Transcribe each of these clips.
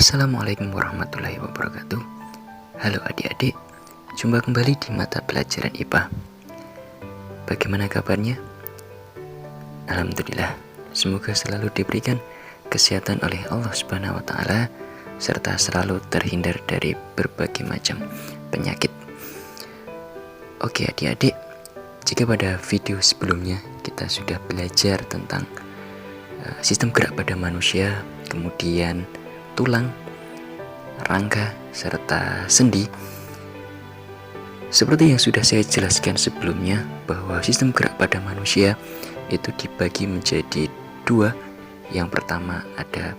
Assalamualaikum warahmatullahi wabarakatuh. Halo adik-adik, jumpa kembali di mata pelajaran IPA. Bagaimana kabarnya? Alhamdulillah, semoga selalu diberikan kesehatan oleh Allah Subhanahu wa Ta'ala, serta selalu terhindar dari berbagai macam penyakit. Oke adik-adik, jika pada video sebelumnya kita sudah belajar tentang sistem gerak pada manusia, kemudian tulang, rangka, serta sendi. Seperti yang sudah saya jelaskan sebelumnya, bahwa sistem gerak pada manusia itu dibagi menjadi dua. Yang pertama ada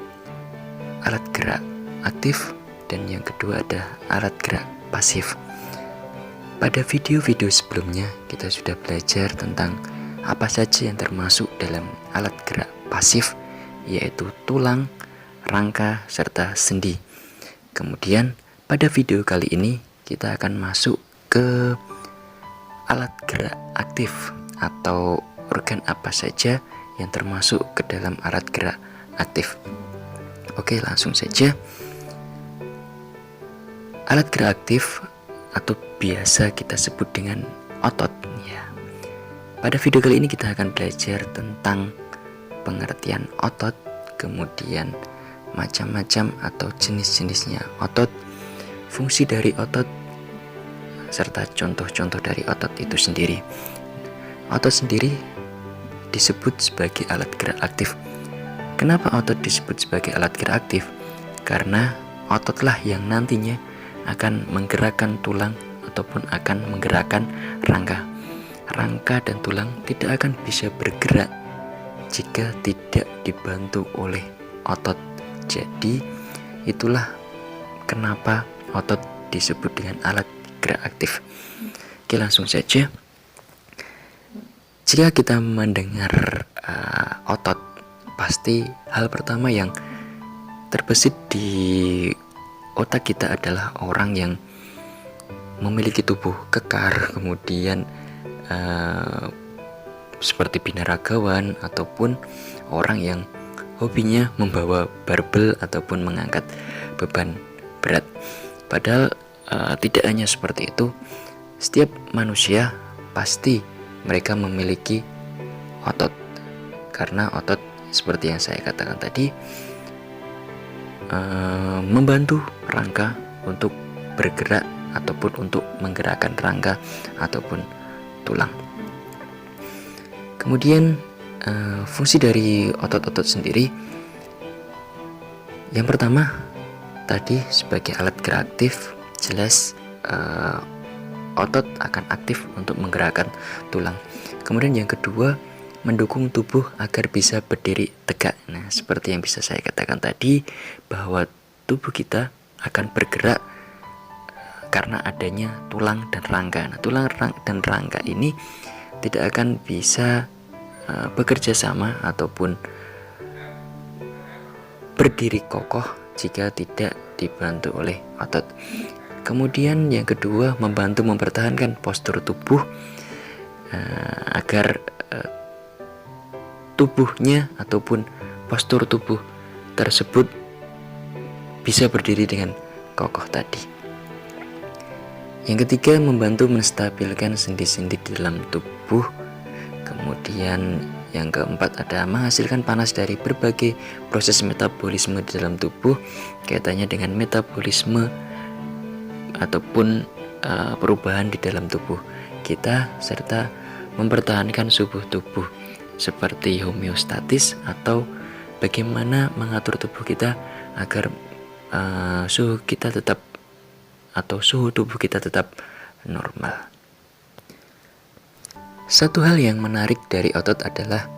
alat gerak aktif, dan yang kedua ada alat gerak pasif. Pada video-video sebelumnya kita sudah belajar tentang apa saja yang termasuk dalam alat gerak pasif, yaitu tulang, rangka, serta sendi. Kemudian pada video kali ini kita akan masuk ke alat gerak aktif, atau organ apa saja yang termasuk ke dalam alat gerak aktif. Oke, langsung saja. Alat gerak aktif atau biasa kita sebut dengan otot ya. Pada video kali ini kita akan belajar tentang pengertian otot, kemudian macam-macam atau jenis-jenisnya otot, fungsi dari otot, serta contoh-contoh dari otot itu sendiri. Otot sendiri disebut sebagai alat gerak aktif. Kenapa otot disebut sebagai alat gerak aktif? Karena ototlah yang nantinya akan menggerakkan tulang ataupun akan menggerakkan rangka. Rangka dan tulang tidak akan bisa bergerak jika tidak dibantu oleh otot. Jadi itulah kenapa otot disebut dengan alat gerak aktif. Oke, langsung saja. Jika kita mendengar otot, pasti hal pertama yang terbesit di otak kita adalah orang yang memiliki tubuh kekar, kemudian seperti binaragawan, ataupun orang yang hobinya membawa barbel ataupun mengangkat beban berat. Padahal tidak hanya seperti itu. Setiap manusia pasti mereka memiliki otot, karena otot seperti yang saya katakan tadi membantu rangka untuk bergerak ataupun untuk menggerakkan rangka ataupun tulang. Kemudian fungsi dari otot-otot sendiri, yang pertama tadi sebagai alat gerak aktif, jelas otot akan aktif untuk menggerakkan tulang. Kemudian yang kedua, mendukung tubuh agar bisa berdiri tegak. Nah, seperti yang bisa saya katakan tadi, bahwa tubuh kita akan bergerak karena adanya tulang dan rangka. Nah, tulang dan rangka ini tidak akan bisa bekerja sama ataupun berdiri kokoh jika tidak dibantu oleh otot. Kemudian yang kedua, membantu mempertahankan postur tubuh agar tubuhnya ataupun postur tubuh tersebut bisa berdiri dengan kokoh tadi. Yang ketiga, membantu menstabilkan sendi-sendi di dalam tubuh. Kemudian yang keempat ada menghasilkan panas dari berbagai proses metabolisme di dalam tubuh, kaitannya dengan metabolisme ataupun perubahan di dalam tubuh kita, serta mempertahankan suhu tubuh seperti homeostatis, atau bagaimana mengatur tubuh kita agar suhu kita tetap atau suhu tubuh kita tetap normal. Satu hal yang menarik dari otot adalah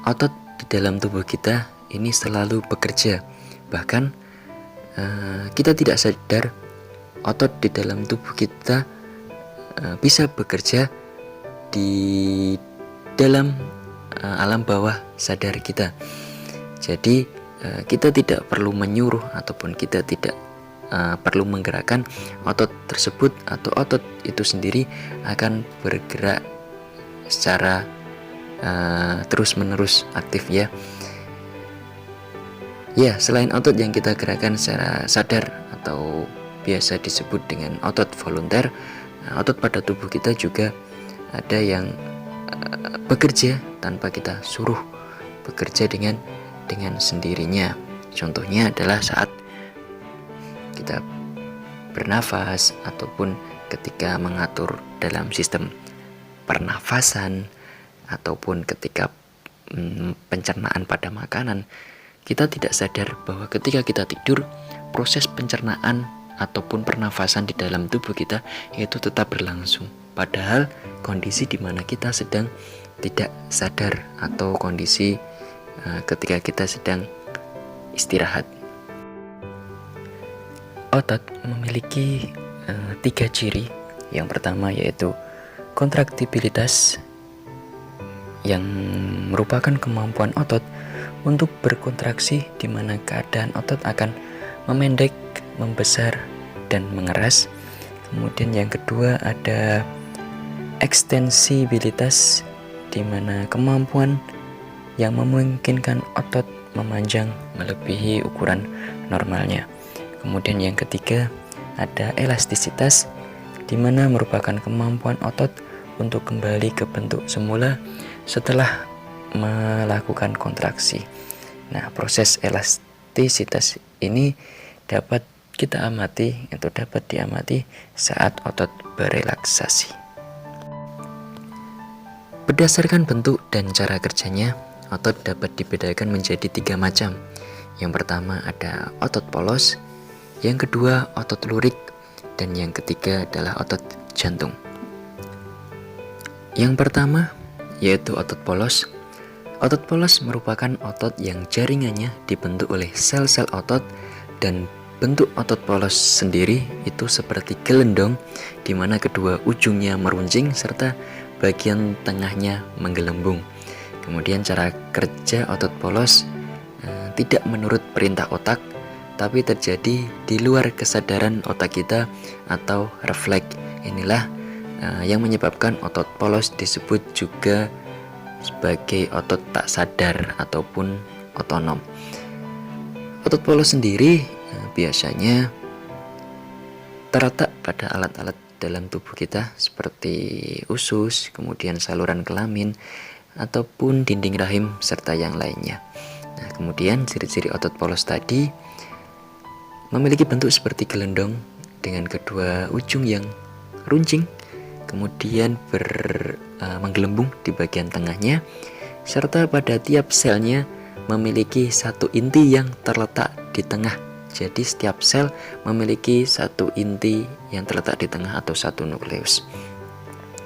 otot di dalam tubuh kita ini selalu bekerja. Bahkan kita tidak sadar otot di dalam tubuh kita bisa bekerja di dalam alam bawah sadar kita. Jadi kita tidak perlu menyuruh ataupun kita tidak perlu menggerakkan otot tersebut, atau otot itu sendiri akan bergerak secara terus-menerus aktif ya. Ya, selain otot yang kita gerakkan secara sadar atau biasa disebut dengan otot volunteer, otot pada tubuh kita juga ada yang bekerja tanpa kita suruh, bekerja dengan sendirinya. Contohnya adalah saat kita bernafas ataupun ketika mengatur dalam sistem pernafasan ataupun ketika pencernaan pada makanan. Kita tidak sadar bahwa ketika kita tidur, proses pencernaan ataupun pernafasan di dalam tubuh kita itu tetap berlangsung. Padahal kondisi di mana kita sedang tidak sadar atau kondisi ketika kita sedang istirahat. Otot memiliki 3 ciri. Yang pertama yaitu kontraktibilitas, yang merupakan kemampuan otot untuk berkontraksi, di mana keadaan otot akan memendek, membesar, dan mengeras. Kemudian yang kedua ada ekstensibilitas, di mana kemampuan yang memungkinkan otot memanjang melebihi ukuran normalnya. Kemudian yang ketiga ada elastisitas, di mana merupakan kemampuan otot untuk kembali ke bentuk semula setelah melakukan kontraksi. Nah, proses elastisitas ini dapat kita amati atau dapat diamati saat otot berelaksasi. Berdasarkan bentuk dan cara kerjanya, otot dapat dibedakan menjadi 3 macam. Yang pertama ada otot polos, yang kedua otot lurik, dan yang ketiga adalah otot jantung. Yang pertama yaitu otot polos. Otot polos merupakan otot yang jaringannya dibentuk oleh sel-sel otot, dan bentuk otot polos sendiri itu seperti gelendong, di mana kedua ujungnya meruncing serta bagian tengahnya menggelembung. Kemudian cara kerja otot polos tidak menurut perintah otak, tapi terjadi di luar kesadaran otak kita atau refleks. Inilah yang menyebabkan otot polos disebut juga sebagai otot tak sadar ataupun otonom. Otot polos sendiri biasanya terletak pada alat-alat dalam tubuh kita seperti usus, kemudian saluran kelamin, ataupun dinding rahim, serta yang lainnya. Nah, kemudian ciri-ciri otot polos tadi memiliki bentuk seperti gelendong dengan kedua ujung yang runcing, kemudian menggelembung di bagian tengahnya, serta pada tiap selnya memiliki satu inti yang terletak di tengah. Jadi setiap sel memiliki satu inti yang terletak di tengah atau satu nukleus.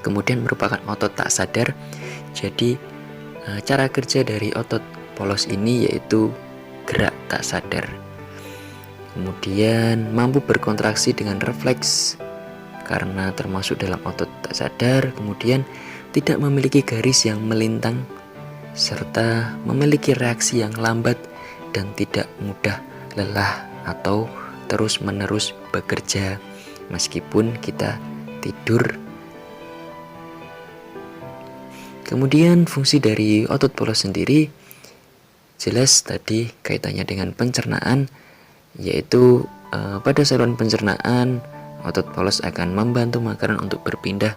Kemudian merupakan otot tak sadar. Jadi cara kerja dari otot polos ini yaitu gerak tak sadar. Kemudian mampu berkontraksi dengan refleks karena termasuk dalam otot tak sadar. Kemudian tidak memiliki garis yang melintang, serta memiliki reaksi yang lambat dan tidak mudah lelah atau terus-menerus bekerja meskipun kita tidur. Kemudian fungsi dari otot polos sendiri jelas tadi kaitannya dengan pencernaan, yaitu pada saluran pencernaan otot polos akan membantu makanan untuk berpindah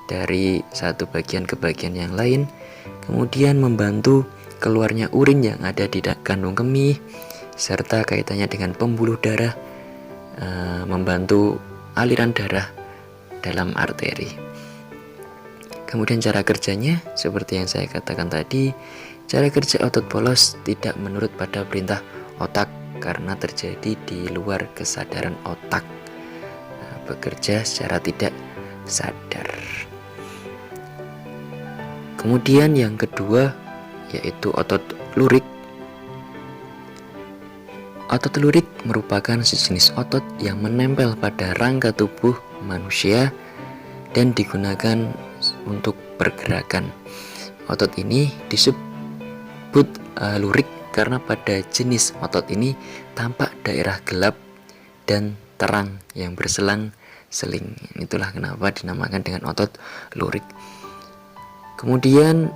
dari satu bagian ke bagian yang lain, kemudian membantu keluarnya urin yang ada di kandung kemih, serta kaitannya dengan pembuluh darah, membantu aliran darah dalam arteri. Kemudian cara kerjanya seperti yang saya katakan tadi, cara kerja otot polos tidak menurut pada perintah otak karena terjadi di luar kesadaran otak, bekerja secara tidak sadar. Kemudian yang kedua yaitu otot lurik. Otot lurik merupakan sejenis otot yang menempel pada rangka tubuh manusia dan digunakan untuk pergerakan. Otot ini disebut lurik karena pada jenis otot ini tampak daerah gelap dan terang yang berselang-seling. Itulah kenapa dinamakan dengan otot lurik. Kemudian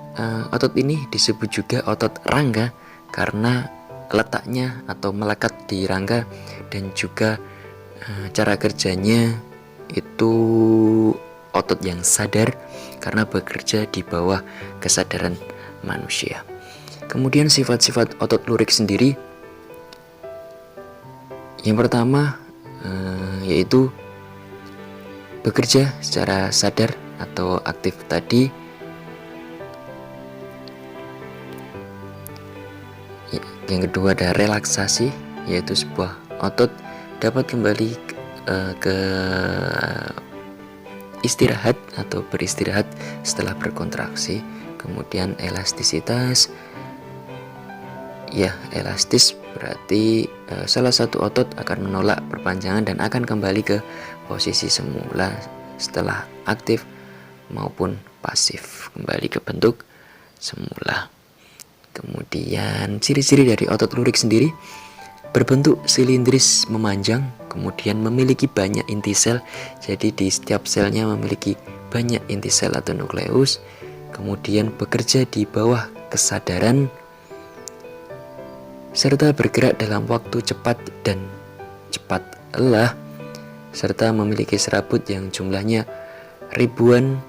otot ini disebut juga otot rangga karena letaknya atau melekat di rangka, dan juga cara kerjanya itu otot yang sadar karena bekerja di bawah kesadaran manusia. Kemudian sifat-sifat otot lurik sendiri, yang pertama yaitu bekerja secara sadar atau aktif tadi. Yang kedua ada relaksasi, yaitu sebuah otot dapat kembali ke istirahat atau beristirahat setelah berkontraksi. Kemudian elastisitas, ya elastis berarti salah satu otot akan menolak perpanjangan dan akan kembali ke posisi semula setelah aktif maupun pasif, kembali ke bentuk semula. Kemudian ciri-ciri dari otot lurik sendiri, berbentuk silindris memanjang, kemudian memiliki banyak inti sel, jadi di setiap selnya memiliki banyak inti sel atau nukleus, kemudian bekerja di bawah kesadaran, serta bergerak dalam waktu cepat dan cepat lelah, serta memiliki serabut yang jumlahnya ribuan,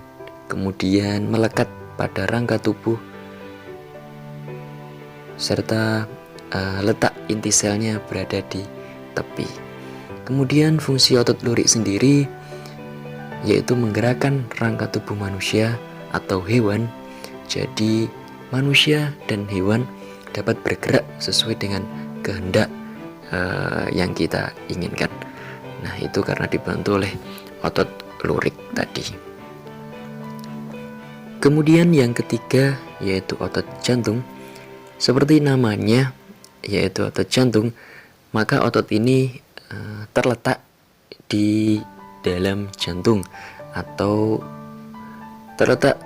kemudian melekat pada rangka tubuh, serta letak inti selnya berada di tepi. Kemudian fungsi otot lurik sendiri yaitu menggerakkan rangka tubuh manusia atau hewan. Jadi manusia dan hewan dapat bergerak sesuai dengan kehendak yang kita inginkan. Nah, itu karena dibantu oleh otot lurik tadi. Kemudian yang ketiga yaitu otot jantung. Seperti namanya, yaitu otot jantung, maka otot ini terletak di dalam jantung atau terletak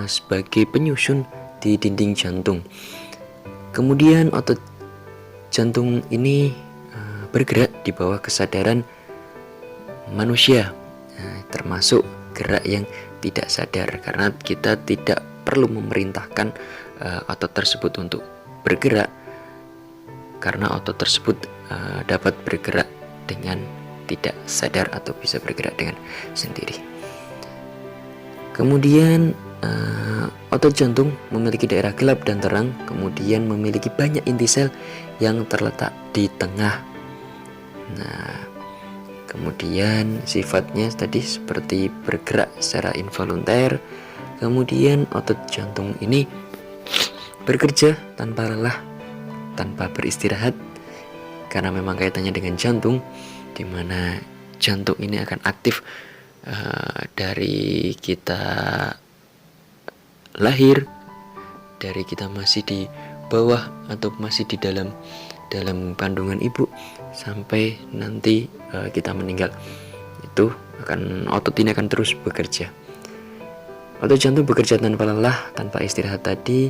sebagai penyusun di dinding jantung. Kemudian otot jantung ini bergerak di bawah kesadaran manusia, termasuk gerak yang tidak sadar, karena kita tidak perlu memerintahkan otot tersebut untuk bergerak, karena otot tersebut dapat bergerak dengan tidak sadar atau bisa bergerak dengan sendiri. Kemudian otot jantung memiliki daerah gelap dan terang, kemudian memiliki banyak inti sel yang terletak di tengah. Nah, kemudian sifatnya tadi seperti bergerak secara involunter. Kemudian otot jantung ini bekerja tanpa lelah, tanpa beristirahat, karena memang kaitannya dengan jantung, di mana jantung ini akan aktif dari kita lahir, dari kita masih di bawah atau masih di dalam kandungan ibu sampai nanti kita meninggal. Itu otot ini akan terus bekerja. Otot jantung bekerja tanpa lelah, tanpa istirahat tadi,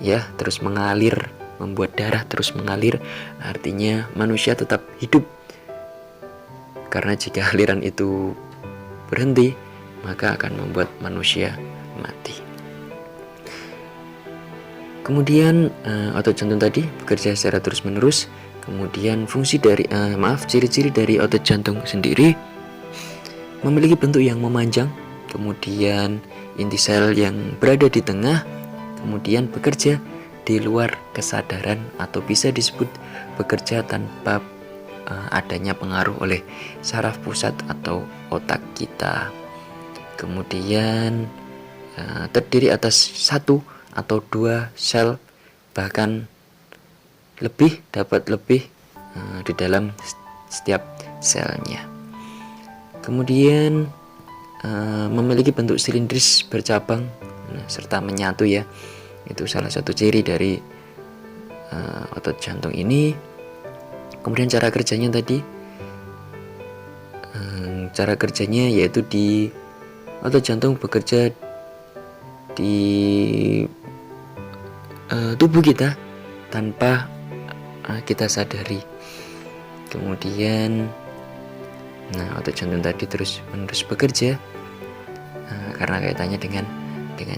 ya, terus mengalir, membuat darah terus mengalir, artinya manusia tetap hidup. Karena jika aliran itu berhenti, maka akan membuat manusia mati. Kemudian otot jantung tadi bekerja secara terus-menerus. Kemudian ciri-ciri dari otot jantung sendiri memiliki bentuk yang memanjang, kemudian inti sel yang berada di tengah, kemudian bekerja di luar kesadaran atau bisa disebut bekerja tanpa adanya pengaruh oleh saraf pusat atau otak kita. Kemudian terdiri atas 1 atau 2 sel, bahkan dapat lebih di dalam setiap selnya. Kemudian memiliki bentuk silindris bercabang serta menyatu, ya. Itu salah satu ciri dari otot jantung ini. Kemudian cara kerjanya tadi, cara kerjanya yaitu di otot jantung bekerja di tubuh kita tanpa kita sadari. Kemudian otot jantung tadi terus menerus bekerja karena kaitannya dengan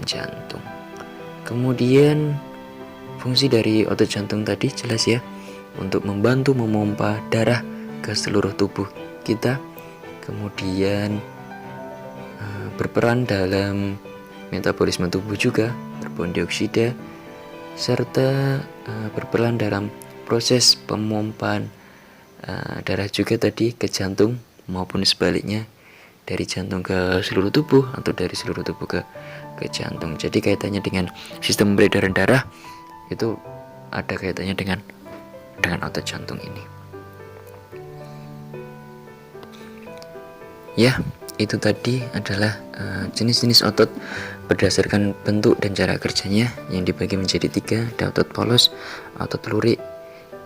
jantung. Kemudian fungsi dari otot jantung tadi jelas ya, untuk membantu memompa darah ke seluruh tubuh kita, kemudian berperan dalam metabolisme tubuh juga, karbon dioksida, serta berperan dalam proses pemompaan darah juga tadi ke jantung maupun sebaliknya, dari jantung ke seluruh tubuh atau dari seluruh tubuh ke jantung. Jadi kaitannya dengan sistem peredaran darah itu ada kaitannya dengan otot jantung ini. Ya, itu tadi adalah jenis-jenis otot berdasarkan bentuk dan cara kerjanya yang dibagi menjadi 3, ada otot polos, otot lurik,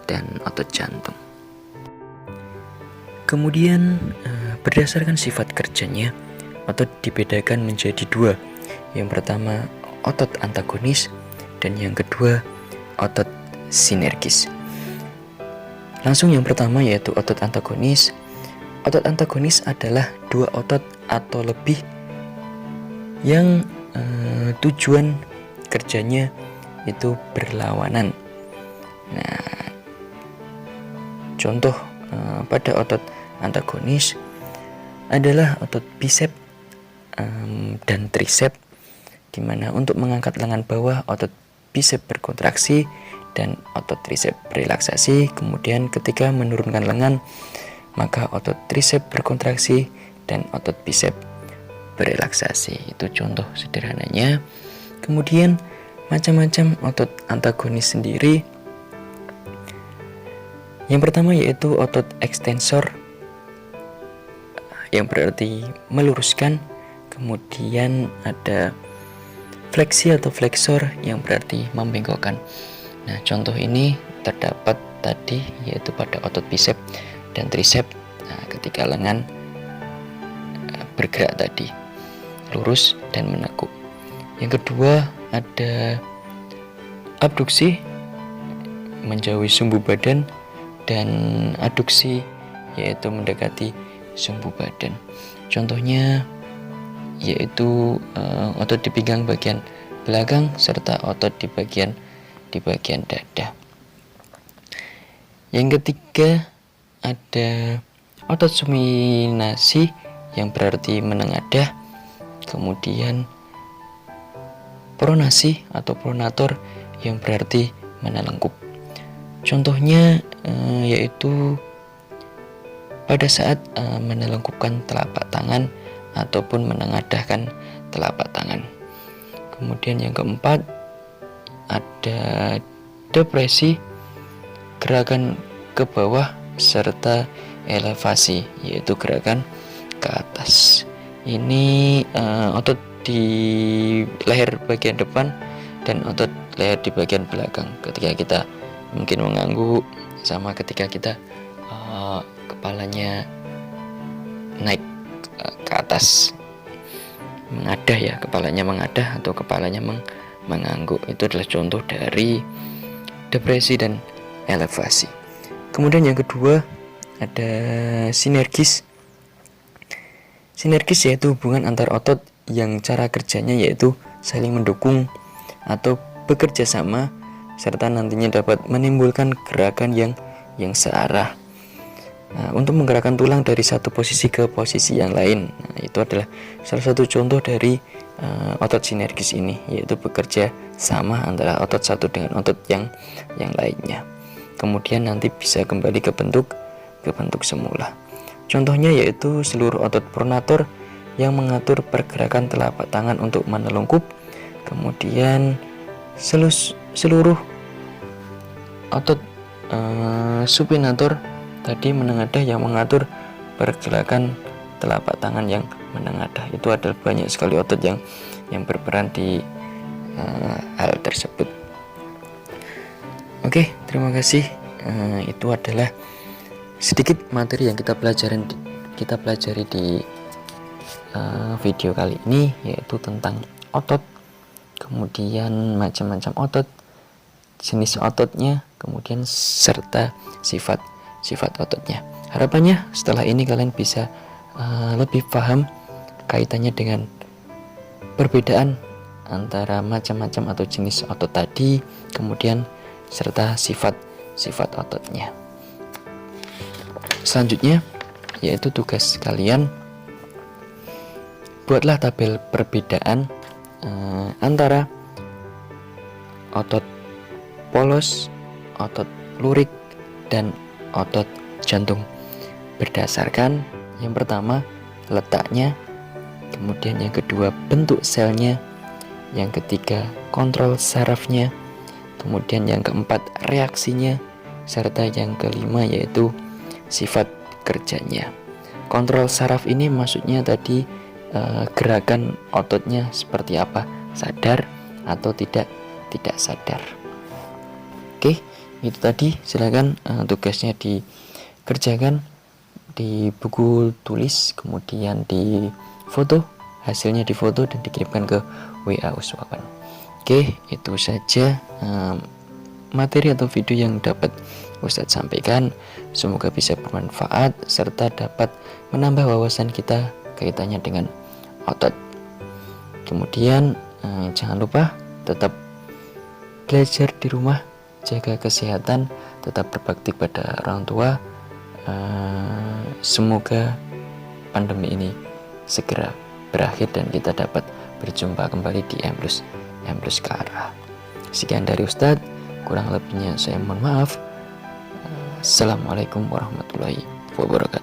dan otot jantung. Kemudian berdasarkan sifat kerjanya, otot dibedakan menjadi 2. Yang pertama otot antagonis dan yang kedua otot sinergis. Langsung yang pertama yaitu otot antagonis. Otot antagonis adalah 2 otot atau lebih yang tujuan kerjanya itu berlawanan. Nah, contoh pada otot antagonis adalah otot bisep dan trisep, di mana untuk mengangkat lengan bawah otot bisep berkontraksi dan otot trisep berelaksasi. Kemudian ketika menurunkan lengan maka otot trisep berkontraksi dan otot bisep berelaksasi. Itu contoh sederhananya. Kemudian macam-macam otot antagonis sendiri. Yang pertama yaitu otot ekstensor, yang berarti meluruskan. Kemudian ada fleksi atau flexor yang berarti membengkokkan. Nah, contoh ini terdapat tadi yaitu pada otot bisep dan trisep. Nah, ketika lengan bergerak tadi lurus dan menekuk. Yang kedua ada abduksi menjauhi sumbu badan dan aduksi yaitu mendekati sumbu badan. Contohnya yaitu otot di pinggang bagian belakang serta otot di bagian dada. Yang ketiga ada otot suminasi yang berarti menengadah. Kemudian pronasi atau pronator yang berarti menelengkup. Contohnya yaitu pada saat menelengkupkan telapak tangan ataupun menengadahkan telapak tangan. Kemudian yang keempat ada depresi, gerakan ke bawah serta elevasi yaitu gerakan ke atas. Ini otot di leher bagian depan dan otot leher di bagian belakang ketika kita mungkin mengangguk, sama ketika kita kepalanya naik ke atas, mengadah ya, kepalanya mengadah atau kepalanya mengangguk. Itu adalah contoh dari depresi dan elevasi. Kemudian yang kedua ada sinergis. Sinergis yaitu hubungan antar otot yang cara kerjanya yaitu saling mendukung atau bekerja sama serta nantinya dapat menimbulkan gerakan yang searah. Nah, untuk menggerakkan tulang dari satu posisi ke posisi yang lain. Nah, itu adalah salah satu contoh dari otot sinergis ini, yaitu bekerja sama antara otot satu dengan otot yang lainnya. Kemudian nanti bisa kembali ke bentuk semula. Contohnya yaitu seluruh otot pronator yang mengatur pergerakan telapak tangan untuk menelungkup. Kemudian seluruh otot supinator tadi menengadah yang mengatur pergerakan telapak tangan yang menengadah. Itu adalah banyak sekali otot yang berperan di hal tersebut. Oke, terima kasih. Itu adalah sedikit materi yang kita pelajari di video kali ini, yaitu tentang otot, kemudian macam-macam otot, jenis ototnya, kemudian serta sifat ototnya. Harapannya setelah ini kalian bisa lebih paham kaitannya dengan perbedaan antara macam-macam atau jenis otot tadi, kemudian serta sifat ototnya. Selanjutnya yaitu tugas kalian, buatlah tabel perbedaan antara otot polos, otot lurik, dan otot jantung berdasarkan yang pertama letaknya, kemudian yang kedua bentuk selnya, yang ketiga kontrol sarafnya, kemudian yang keempat reaksinya, serta yang kelima yaitu sifat kerjanya. Kontrol saraf ini maksudnya tadi gerakan ototnya seperti apa, sadar atau tidak sadar. Oke, itu tadi. Silakan tugasnya dikerjakan di buku tulis, kemudian di foto, hasilnya difoto dan dikirimkan ke WA Uswawan. Oke, itu saja materi atau video yang dapat Ustadz sampaikan. Semoga bisa bermanfaat serta dapat menambah wawasan kita kaitannya dengan otot. Kemudian jangan lupa tetap belajar di rumah, jaga kesehatan, tetap berbakti pada orang tua. Semoga pandemi ini segera berakhir dan kita dapat berjumpa kembali di M+ ke arah. Sekian dari Ustadz, kurang lebihnya saya mohon maaf. Assalamualaikum warahmatullahi wabarakatuh.